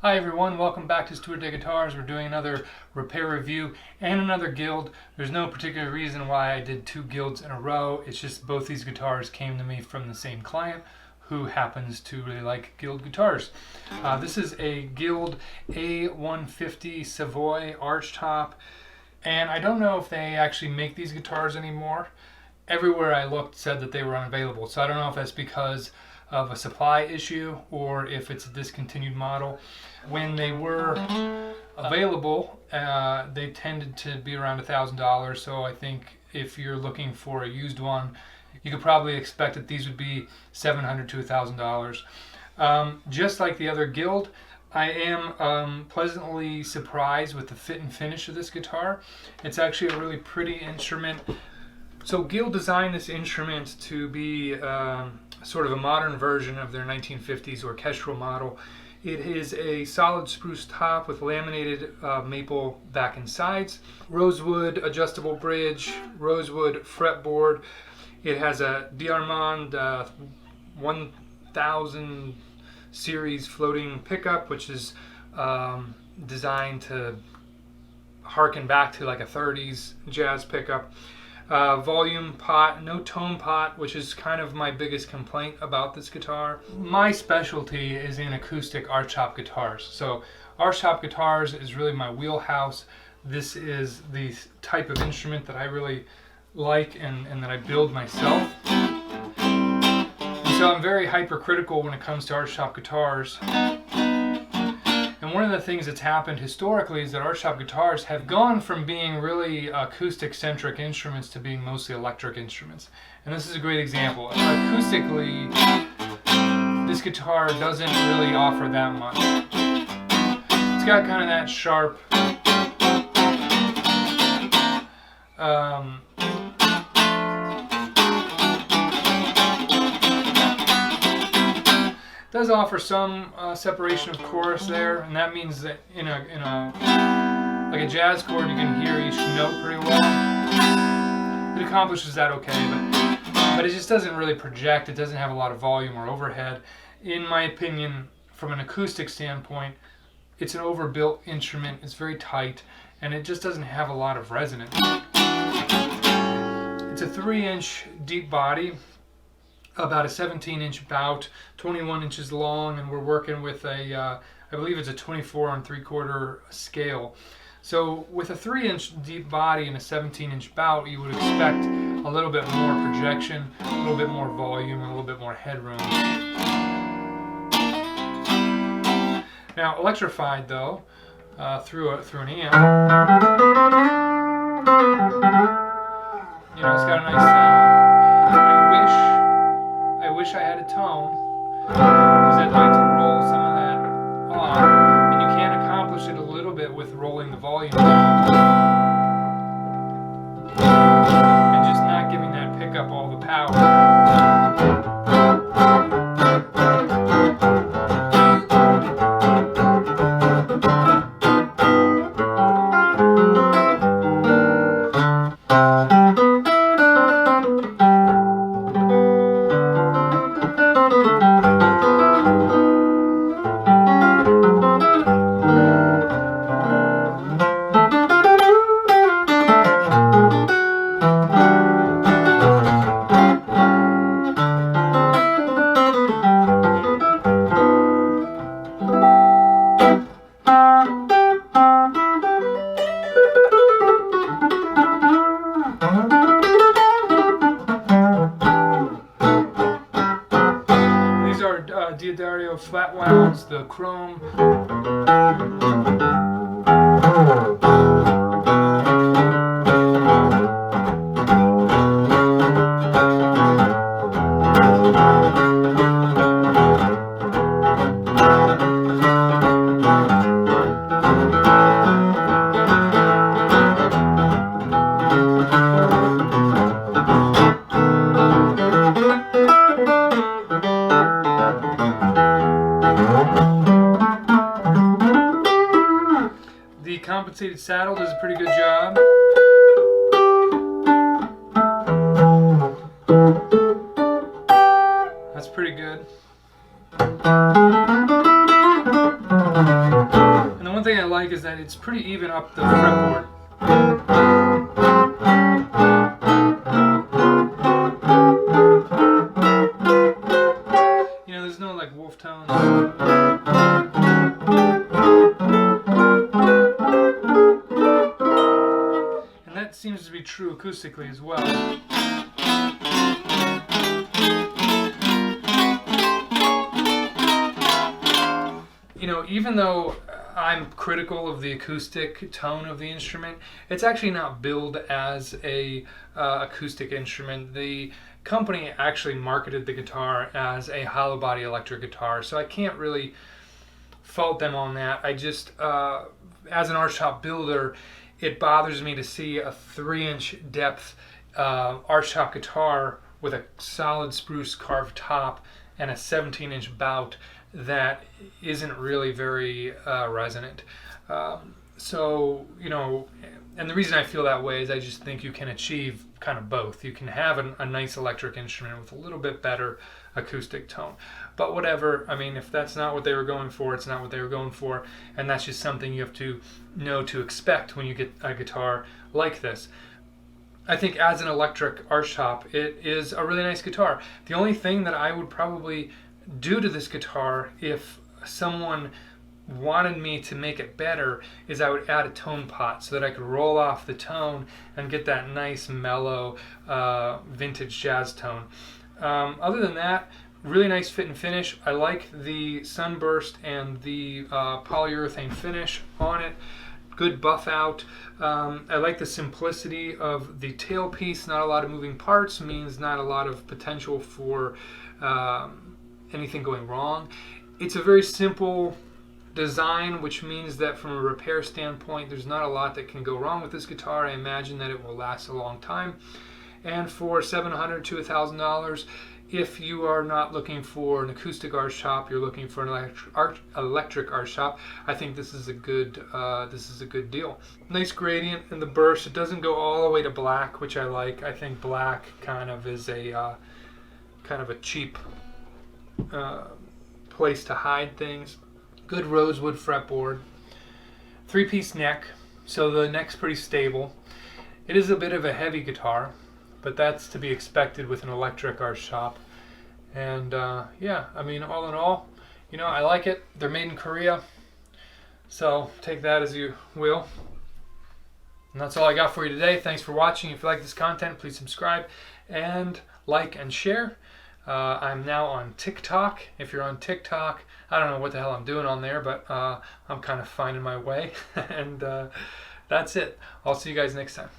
Hi everyone, welcome back to Stuart Day Guitars. We're doing another repair review and another guild. There's no particular reason why I did two guilds in a row. It's just both these guitars came to me from the same client who happens to really like guild guitars. This is a guild A-150 Savoy archtop, and I don't know if they actually make these guitars anymore. Everywhere I looked said that they were unavailable, so I don't know if that's because of a supply issue or if it's a discontinued model. When they were available, they tended to be around $1,000, so I think if you're looking for a used one, you could probably expect that these would be $700 to $1,000. Just like the other guild, I am pleasantly surprised with the fit and finish of this guitar. It's actually a really pretty instrument. So Guild designed this instrument to be sort of a modern version of their 1950s orchestral model. It is a solid spruce top with laminated maple back and sides, rosewood adjustable bridge, rosewood fretboard. It has a Diamond 1000 series floating pickup, which is designed to harken back to like a 30s jazz pickup. Volume pot, no tone pot, which is kind of my biggest complaint about this guitar. My specialty is in acoustic archtop guitars. So archtop guitars is really my wheelhouse. This is the type of instrument that I really like and that I build myself. And so I'm very hypercritical when it comes to archtop guitars. And one of the things that's happened historically is that archtop guitars have gone from being really acoustic-centric instruments to being mostly electric instruments. And this is a great example. Acoustically, this guitar doesn't really offer that much. It's got kind of that sharp does offer some separation of chorus there, and that means that in a like a jazz chord you can hear each note pretty well. It accomplishes that okay, but it just doesn't really project. It doesn't have a lot of volume or overhead. In my opinion, from an acoustic standpoint, it's an overbuilt instrument. It's very tight, and it just doesn't have a lot of resonance. It's a 3-inch deep body, about a 17-inch bout, 21 inches long, and we're working with a, I believe it's a 24 3/4 scale. So with a 3-inch deep body and a 17-inch bout, you would expect a little bit more projection, a little bit more volume, and a little bit more headroom. Now electrified though, through an amp, you know, it's got a nice sound. I wish I had a tone, because I'd like to roll some of that off, and you can accomplish it a little bit with rolling the volume down and just not giving that pickup all the power. Diodario flat wounds, the chrome. The compensated saddle does a pretty good job. That's pretty good. One thing I like is that it's pretty even up the fretboard. You know, there's no like wolf tones. And that seems to be true acoustically as well. You know, even though I'm critical of the acoustic tone of the instrument, it's actually not billed as a acoustic instrument. The company actually marketed the guitar as a hollow body electric guitar, so I can't really fault them on that. I just, as an archtop builder, it bothers me to see a 3-inch depth archtop guitar with a solid spruce carved top and a 17-inch bout that isn't really very resonant. So, you know, and the reason I feel that way is I just think you can achieve kind of both. You can have a nice electric instrument with a little bit better acoustic tone. But whatever, I mean, if that's not what they were going for, it's not what they were going for, and that's just something you have to know to expect when you get a guitar like this. I think as an electric archtop, it is a really nice guitar. The only thing that I would probably do to this guitar if someone wanted me to make it better is I would add a tone pot so that I could roll off the tone and get that nice mellow vintage jazz tone. Other than that, really nice fit and finish. I like the sunburst and the polyurethane finish on it. Good buff out. I like the simplicity of the tailpiece. Not a lot of moving parts means not a lot of potential for anything going wrong. It's a very simple design, which means that from a repair standpoint, there's not a lot that can go wrong with this guitar. I imagine that it will last a long time. And for $700 to $1,000, if you are not looking for an acoustic archtop, you're looking for an electric archtop, I think this is a good deal. Nice gradient in the burst. It doesn't go all the way to black, which I like. I think black kind of is a cheap place to hide things. Good rosewood fretboard. 3-piece neck, so the neck's pretty stable. It is a bit of a heavy guitar, but that's to be expected with an electric archtop. And yeah, I mean, all in all, you know, I like it. They're made in Korea, so take that as you will. And that's all I got for you today. Thanks for watching. If you like this content, please subscribe and like and share. I'm now on TikTok. If you're on TikTok, I don't know what the hell I'm doing on there, but I'm kind of finding my way. And that's it. I'll see you guys next time.